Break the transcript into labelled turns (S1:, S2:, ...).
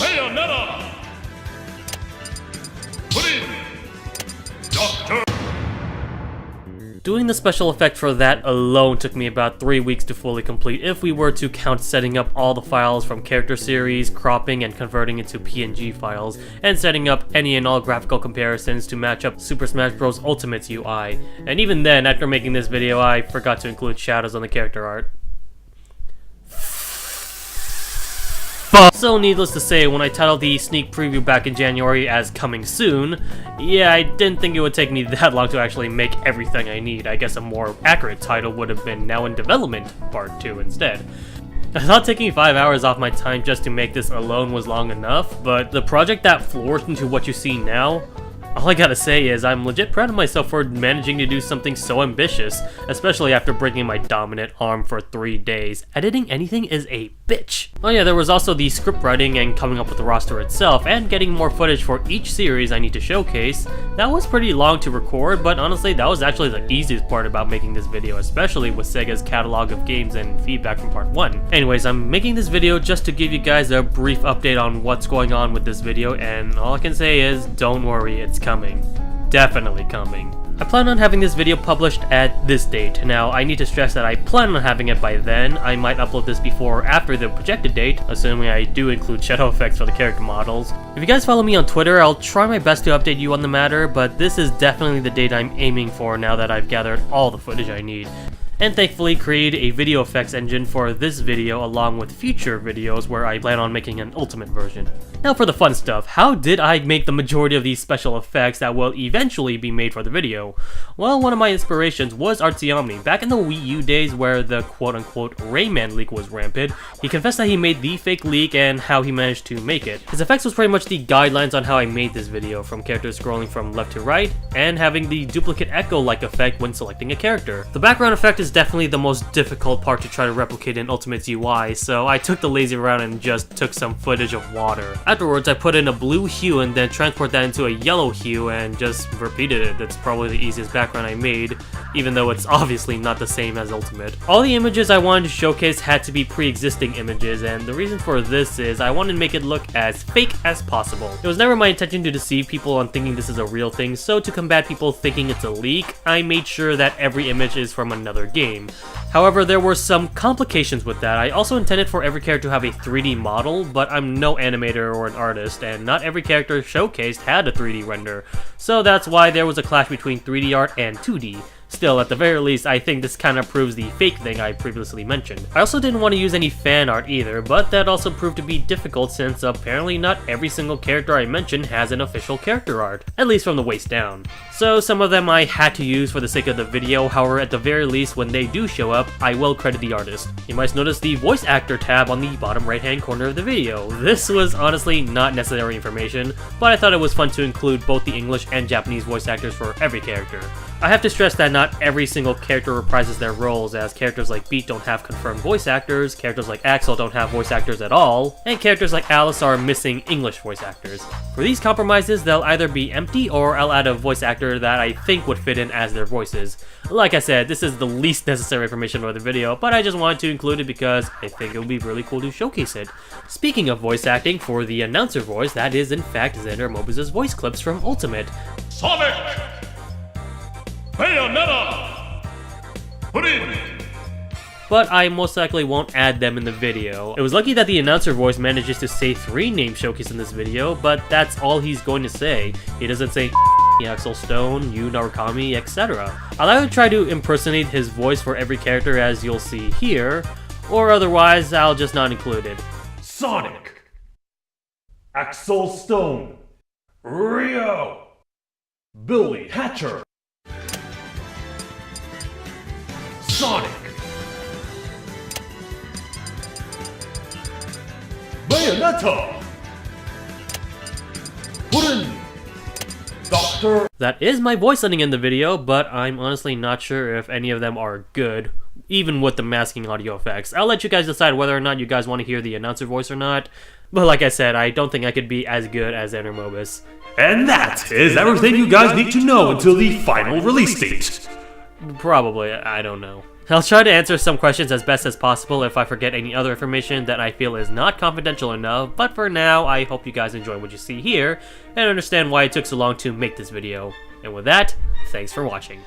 S1: Bayonetta! Put in! Doctor!
S2: Doing the special effect for that alone took me about 3 weeks to fully complete if we were to count setting up all the files from character series, cropping and converting into PNG files, and setting up any and all graphical comparisons to match up Super Smash Bros. Ultimate's UI. And even then, after making this video, I forgot to include shadows on the character art. So needless to say, when I titled the sneak preview back in January as coming soon, yeah, I didn't think it would take me that long to actually make everything I need. I guess a more accurate title would have been Now in Development Part 2 instead. I thought taking 5 hours off my time just to make this alone was long enough, but the project that flourished into what you see now, all I gotta say is I'm legit proud of myself for managing to do something so ambitious, especially after breaking my dominant arm for 3 days. Editing anything is a bitch. Oh yeah, there was also the script writing and coming up with the roster itself, and getting more footage for each series I need to showcase. That was pretty long to record, but honestly that was actually the easiest part about making this video, especially with Sega's catalog of games and feedback from part 1. Anyways, I'm making this video just to give you guys a brief update on what's going on with this video, and all I can say is don't worry, it's coming. Definitely coming. I plan on having this video published at this date. Now, I need to stress that I plan on having it by then. I might upload this before or after the projected date, assuming I do include shadow effects for the character models. If you guys follow me on Twitter, I'll try my best to update you on the matter, but this is definitely the date I'm aiming for now that I've gathered all the footage I need. And thankfully created a video effects engine for this video along with future videos where I plan on making an ultimate version. Now for the fun stuff, how did I make the majority of these special effects that will eventually be made for the video? Well, one of my inspirations was Artsy Omni. Back in the Wii U days where the quote-unquote Rayman leak was rampant, he confessed that he made the fake leak and how he managed to make it. His effects was pretty much the guidelines on how I made this video, from characters scrolling from left to right, and having the duplicate echo-like effect when selecting a character. The background effect is definitely the most difficult part to try to replicate in Ultimate's UI, so I took the lazy route and just took some footage of water. Afterwards, I put in a blue hue and then transport that into a yellow hue and just repeated it. That's probably the easiest background I made, even though it's obviously not the same as Ultimate. All the images I wanted to showcase had to be pre-existing images, and the reason for this is I wanted to make it look as fake as possible. It was never my intention to deceive people on thinking this is a real thing, so to combat people thinking it's a leak, I made sure that every image is from another game. However, there were some complications with that. I also intended for every character to have a 3D model, but I'm no animator or an artist, and not every character showcased had a 3D render, so that's why there was a clash between 3D art and 2D. Still, at the very least, I think this kind of proves the fake thing I previously mentioned. I also didn't want to use any fan art either, but that also proved to be difficult since apparently not every single character I mentioned has an official character art, at least from the waist down. So some of them I had to use for the sake of the video, however at the very least when they do show up, I will credit the artist. You might notice the voice actor tab on the bottom right hand corner of the video. This was honestly not necessary information, but I thought it was fun to include both the English and Japanese voice actors for every character. I have to stress that not every single character reprises their roles, as characters like Beat don't have confirmed voice actors, characters like Axel don't have voice actors at all, and characters like Alice are missing English voice actors. For these compromises, they'll either be empty or I'll add a voice actor that I think would fit in as their voices. Like I said, this is the least necessary information for the video, but I just wanted to include it because I think it would be really cool to showcase it. Speaking of voice acting, for the announcer voice, that is in fact Xander Mobius' voice clips from Ultimate.
S1: Sonic! Bayonetta! Put in!
S2: But I most likely won't add them in the video. It was lucky that the announcer voice manages to say 3 names showcased in this video, but that's all he's going to say. He doesn't say Axel Stone, Yu Narukami, etc. I'll either try to impersonate his voice for every character as you'll see here, or otherwise I'll just not include it.
S1: Sonic! Axel Stone! Rio! Billy Hatcher! Sonic! Bayonetta! Puddin! Doctor!
S2: That is my voice ending in the video, but I'm honestly not sure if any of them are good, even with the masking audio effects. I'll let you guys decide whether or not you guys want to hear the announcer voice or not, but like I said, I don't think I could be as good as Xander Mobius.
S1: And that is everything you guys need to know until the final release date.
S2: Probably, I don't know. I'll try to answer some questions as best as possible if I forget any other information that I feel is not confidential enough, but for now, I hope you guys enjoy what you see here, and understand why it took so long to make this video. And with that, thanks for watching.